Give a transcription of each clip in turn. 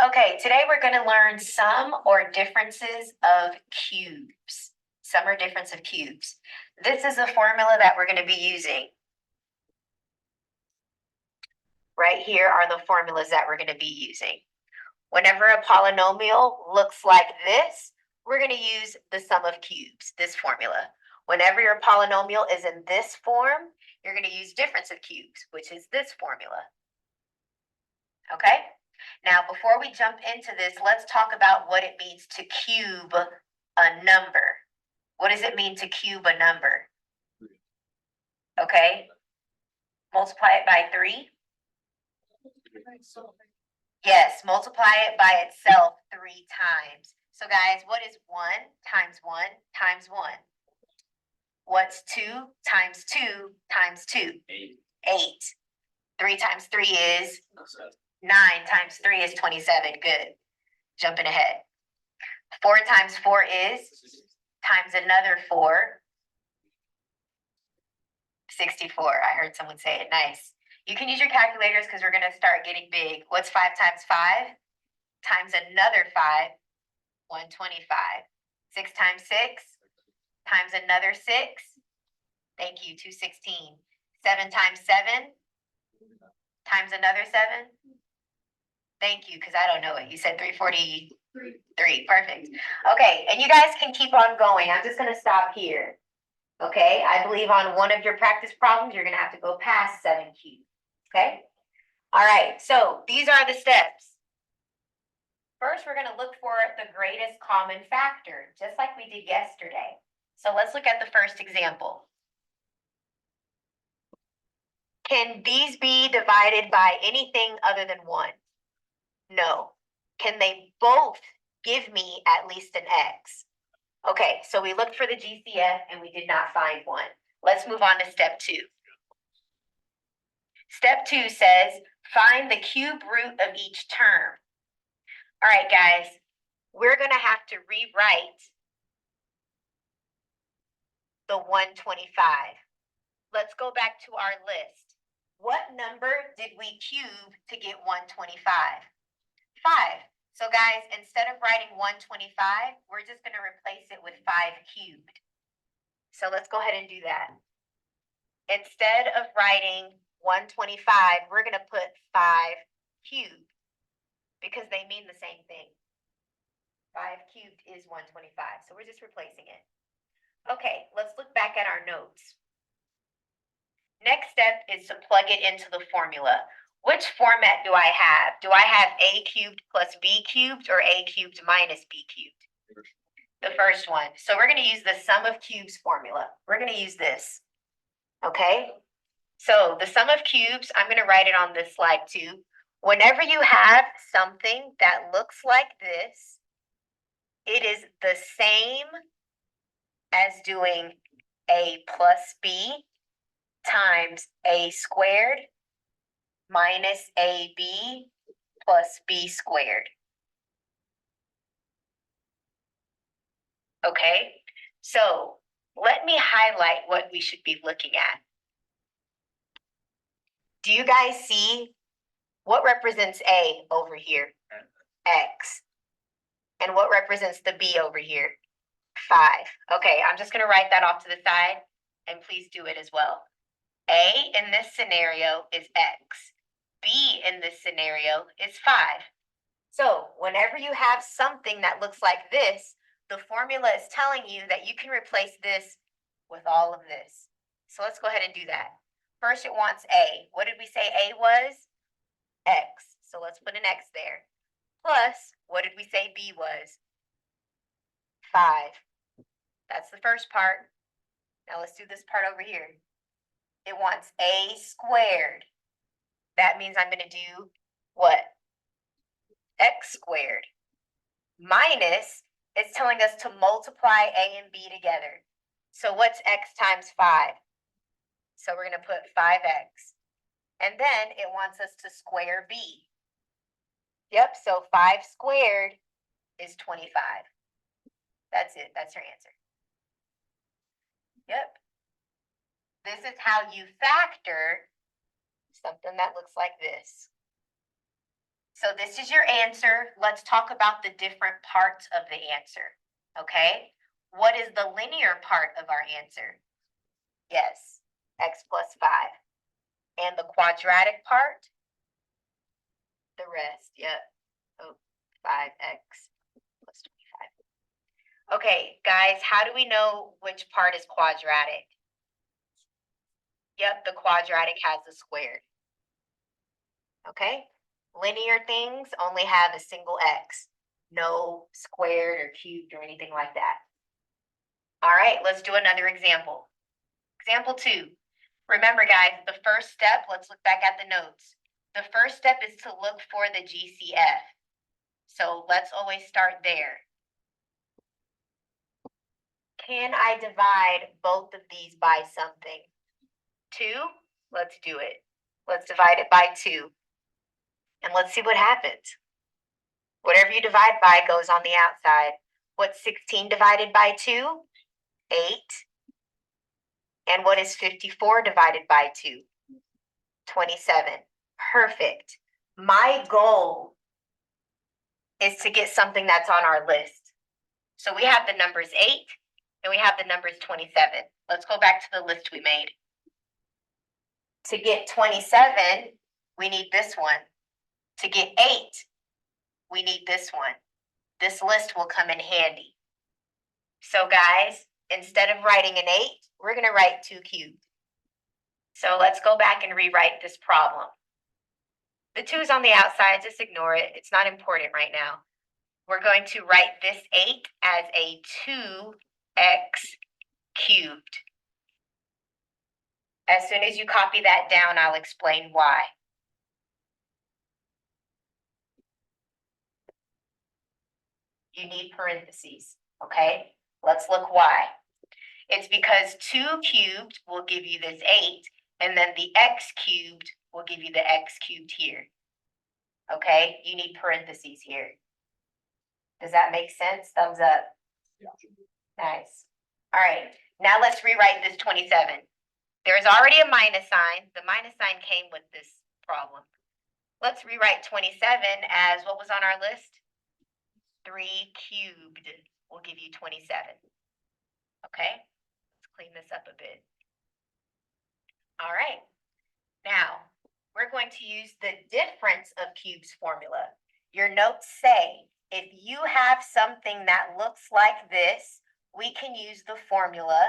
Okay, today we're going to learn sum or differences of cubes. Sum or difference of cubes. This is the formula that we're going to be using. Right here are the formulas that we're going to be using. Whenever a polynomial looks like this, we're going to use the sum of cubes, this formula. Whenever your polynomial is in this form, you're going to use difference of cubes, which is this formula. Okay? Now, before we jump into this, let's talk about what it means to cube a number. What does it mean to cube a number? Okay. Multiply it by 3. Yes, multiply it by itself 3 times. So guys, what is 1 times 1 times 1? What's 2 times 2 times 2? 8. 3 times 3 is 9 times 3 is 27. Good. Jumping ahead. 4 times 4 is times another 4. 64. I heard someone say it. Nice. You can use your calculators because we're going to start getting big. What's 5 times 5? Times another 5. 125. 6 times 6? Times another 6. Thank you. 216. 7 times 7? Times another 7. Thank you, because I don't know it. You said 343. Perfect. Okay, and you guys can keep on going. I'm just going to stop here. Okay, I believe on one of your practice problems, you're going to have to go past 7 cubes. Okay? All right, so these are the steps. First, we're going to look for the greatest common factor, just like we did yesterday. So let's look at the first example. Can these be divided by anything other than 1? No. Can they both give me at least an x? Okay, so we looked for the GCF and we did not find one. Let's move on to step 2. Step 2 says, find the cube root of each term. All right, guys, we're going to have to rewrite the 125. Let's go back to our list. What number did we cube to get 125? 5. So guys, instead of writing 125, we're just going to replace it with 5 cubed. So let's go ahead and do that. Instead of writing 125, we're going to put 5 cubed because they mean the same thing. 5 cubed is 125, so we're just replacing it. Okay, let's look back at our notes. Next step is to plug it into the formula. Which format do I have? Do I have a cubed plus b cubed or a cubed minus b cubed? The first one. So we're going to use the sum of cubes formula. We're going to use this. Okay? So the sum of cubes, I'm going to write it on this slide too. Whenever you have something that looks like this, it is the same as doing a plus b times a squared minus ab plus b squared. Okay, so let me highlight what we should be looking at. Do you guys see what represents a over here? X. And what represents the b over here? 5. Okay, I'm just going to write that off to the side, and please do it as well. A in this scenario is x. B in this scenario is 5. So whenever you have something that looks like this, the formula is telling you that you can replace this with all of this. So let's go ahead and do that. First, it wants a. What did we say a was? X. So let's put an x there. Plus, what did we say b was? 5. That's the first part. Now let's do this part over here. It wants a squared. That means I'm going to do what? X squared. Minus, it's telling us to multiply a and b together. So what's x times 5? So we're going to put 5x. And then it wants us to square b. Yep, so 5 squared is 25. That's it. That's your answer. Yep. This is how you factor something that looks like this. So this is your answer. Let's talk about the different parts of the answer, okay? What is the linear part of our answer? Yes, x plus 5. And the quadratic part? The rest, yep. Oh, 5x plus 25. Okay, guys, how do we know which part is quadratic? Yep, the quadratic has a squared. Okay? Linear things only have a single x. No squared or cubed or anything like that. All right, let's do another example. Example 2. Remember, guys, the first step, let's look back at the notes. The first step is to look for the GCF. So let's always start there. Can I divide both of these by something? 2? Let's do it. Let's divide it by 2. And let's see what happens. Whatever you divide by goes on the outside. What's 16 divided by 2? 8. And what is 54 divided by 2? 27. Perfect. My goal is to get something that's on our list. So we have the numbers 8 and we have the numbers 27. Let's go back to the list we made. To get 27, we need this one. To get 8, we need this one. This list will come in handy. So guys, instead of writing an 8, we're going to write 2 cubed. So let's go back and rewrite this problem. The 2's on the outside, just ignore it. It's not important right now. We're going to write this 8 as a 2x cubed. As soon as you copy that down, I'll explain why. You need parentheses, okay? Let's look why. It's because 2 cubed will give you this 8, and then the x cubed will give you the x cubed here. Okay, you need parentheses here. Does that make sense? Thumbs up. Yeah. Nice. All right, now let's rewrite this 27. There's already a minus sign. The minus sign came with this problem. Let's rewrite 27 as what was on our list? 3 cubed will give you 27. Okay, let's clean this up a bit. All right, now we're going to use the difference of cubes formula. Your notes say if you have something that looks like this, we can use the formula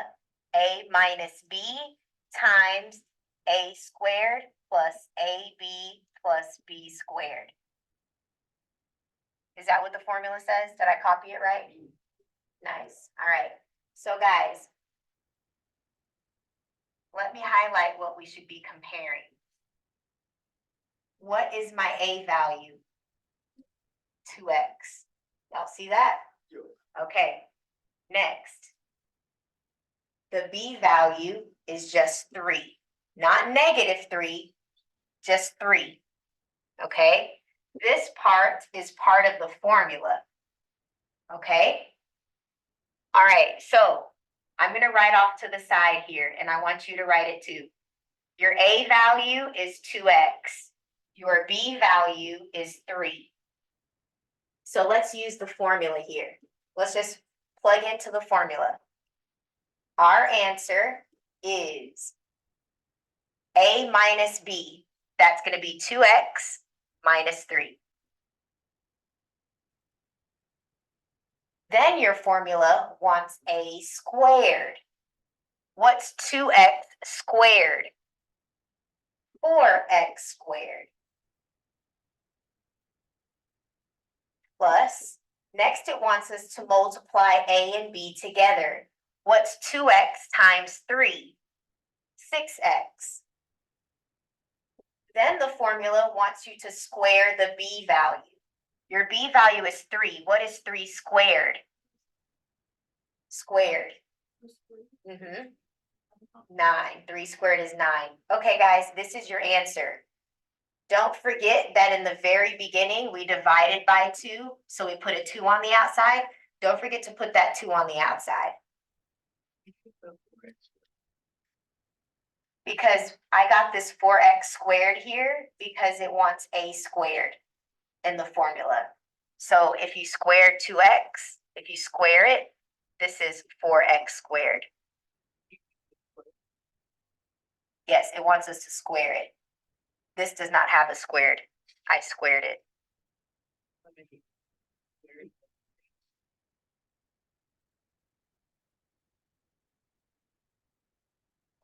a minus b times a squared plus ab plus b squared. Is that what the formula says? Did I copy it right? Nice. All right. So guys, let me highlight what we should be comparing. What is my a value? 2x. Y'all see that? Okay. Next. The b value is just 3. Not negative 3, just 3. Okay? This part is part of the formula. Okay? All right, so I'm going to write off to the side here, and I want you to write it too. Your a value is 2x. Your b value is 3. So let's use the formula here. Let's just plug into the formula. Our answer is a minus b. That's going to be 2x minus 3. Then your formula wants a squared. What's 2x squared? 4x squared. Plus, next it wants us to multiply a and b together. What's 2x times 3? 6x. Then the formula wants you to square the b value. Your b value is 3. What is 3 squared? Squared. 9. 3 squared is 9. Okay, guys, this is your answer. Don't forget that in the very beginning, we divided by 2, so we put a 2 on the outside. Don't forget to put that 2 on the outside. Because I got this 4x squared here because it wants a squared. in the formula. So if you square 2x, if you square it, this is 4x squared. Yes, it wants us to square it. This does not have a squared. I squared it. Let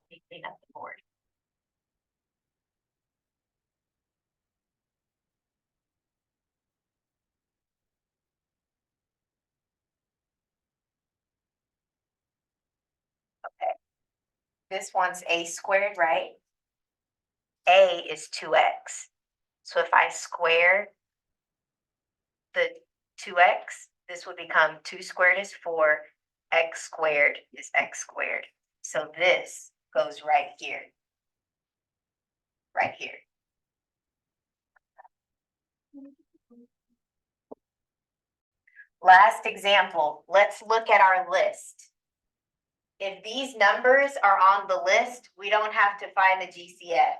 me clean up the board. Okay. This one's a squared, right? A is 2x. So if I square the 2x, this would become 2 squared is 4, x squared is x squared. So this goes right here. Right here. Last example, let's look at our list. If these numbers are on the list, we don't have to find the GCF,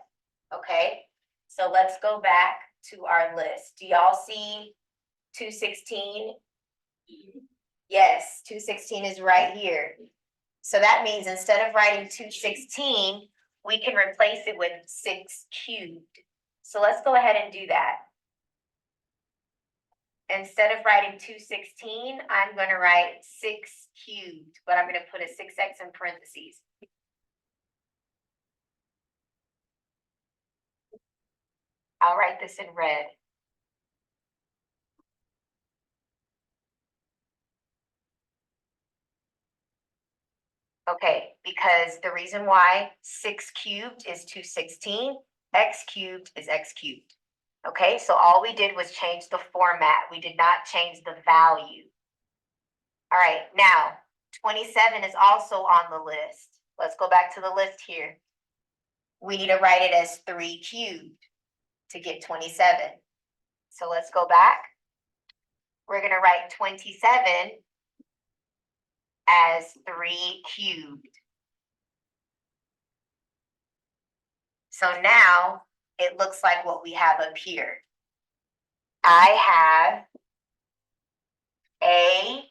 okay? So let's go back to our list. Do y'all see 216? Yes, 216 is right here. So that means instead of writing 216, we can replace it with 6 cubed. So let's go ahead and do that. Instead of writing 216, I'm going to write 6 cubed, but I'm going to put a 6x in parentheses. I'll write this in red. Okay, because the reason why 6 cubed is 216, x cubed is x cubed. Okay, so all we did was change the format. We did not change the value. All right, now 27 is also on the list. Let's go back to the list here. We need to write it as 3 cubed to get 27. So let's go back. We're going to write 27 as 3 cubed. So now it looks like what we have up here. I have a,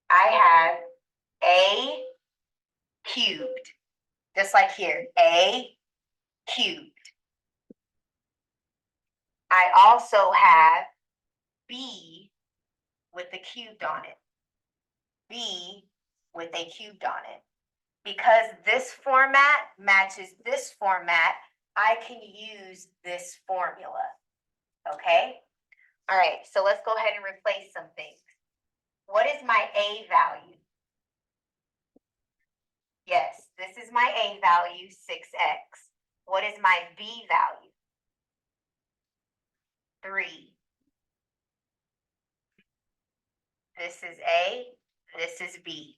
I have a cubed, just like here, a cubed. I also have b with the cubed on it, b with a cubed on it. Because this format matches this format, I can use this formula, okay? All right, so let's go ahead and replace some things. What is my A value? Yes, this is my A value, 6x. What is my B value? 3. This is A, this is B.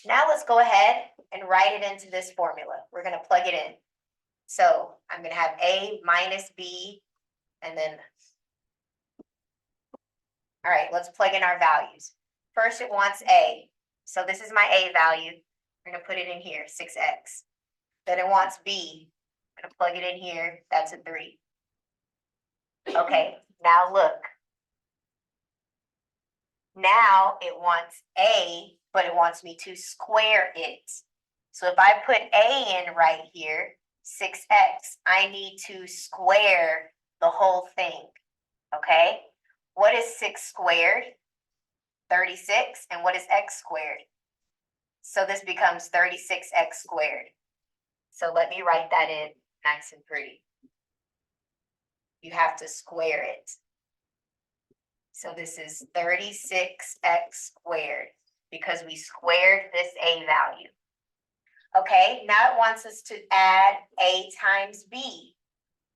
Now let's go ahead and write it into this formula. We're going to plug it in. So I'm going to have A minus B, and then, all right, let's plug in our values. First, it wants A. So this is my A value. We're going to put it in here, 6x. Then it wants B. I'm going to plug it in here. That's a 3. Okay, now look. Now it wants A, but it wants me to square it. So if I put A in right here, 6x, I need to square the whole thing, okay? What is 6 squared? 36. And what is x squared? So this becomes 36x squared. So let me write that in nice and pretty. You have to square it. So this is 36x squared because we squared this A value. Okay, now it wants us to add A times B.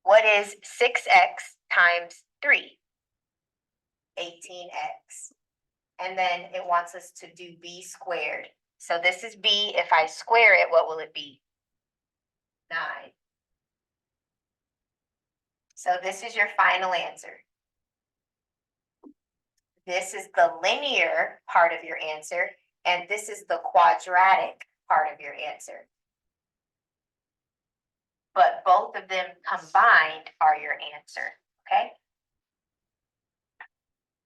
What is 6x times 3? 18x. And then it wants us to do B squared. So this is B. If I square it, what will it be? 9. So this is your final answer. This is the linear part of your answer, and this is the quadratic part of your answer. but both of them combined are your answer.